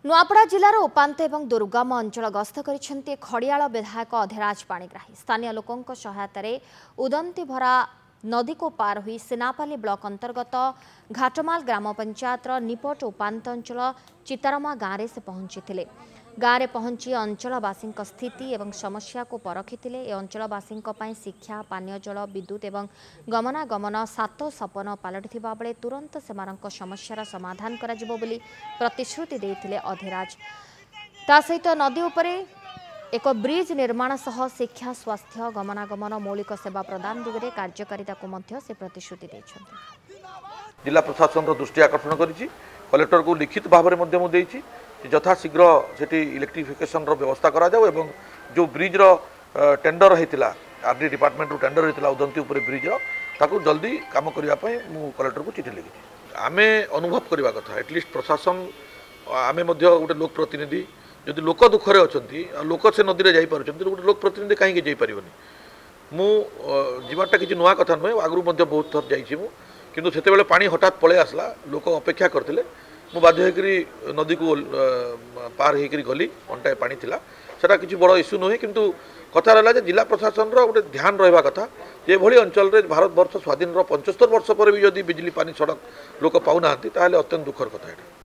नुआपड़ा जिलार उपांत एवं दुर्गम अंचल गस्त कर खड़ियाल विधायक अधीराज पाणिग्राही स्थानीय लोकों सहायता उदंती भरा नदी को पार हुई सिनापाली ब्लॉक अंतर्गत घाटमाल ग्राम पंचायत निपट उपांत अंचल चितारमा गाँव में से पहुंची गाँव में पहुंची अंचलवासी स्थिति एवं समस्या को परखिले। अंचलवासी शिक्षा पानीय जल विद्युत एवं गमनागमन सात सपन पलटि बेले तुरंत से समस्यार समाधान करा जिवो बोली प्रतिश्रुति देते अधीराज। ता सहित नदी उपरे एक ब्रिज निर्माण सह शिक्षा स्वास्थ्य गमनागमन मौलिक सेवा प्रदान दिगरे कार्यकारिता को मध्य से प्रतिश्रुति देछन्ते। जिला प्रशासन दृष्टि आकर्षण करिछि कलेक्टर को लिखित भाव में मध्य यथाशीघ्र से इलेक्ट्रिफिकेशन व्यवस्था करा जाओ एवं जो ब्रिज टेंडर होता आरडी डिपार्टमेंट टेंडर होता उदंती उपर ब्रिज ताकू जल्दी काम करने मु कलेक्टर को चिठी लिखी आमे अनुभव करवा कथा एटलिस्ट प्रशासन आमे गोटे लोक प्रतिनिधि जदि लोक दुखरे अच्छा लोक से नदी में जापार गोटे लोक प्रतिनिधि कहीं जापरनि मुझाटा किसी नुआ कथा नुहे आगु बहुत थर जाइए किंतु से पानी हठात पलि आसला लोक अपेक्षा करते मु बाध्य नदी को पार होकर गली अंटाए पानी थिला सेटा किसी बड़ इश्यू नुहे किंतु कथा रहा जिला प्रशासन गोटे ध्यान रहा कथा ये भली अंचल भारत वर्ष स्वाधीन 75 वर्ष पर भी जदि बिजली पानी सड़क लोक पाऊना अत्यंत दुखर कथा।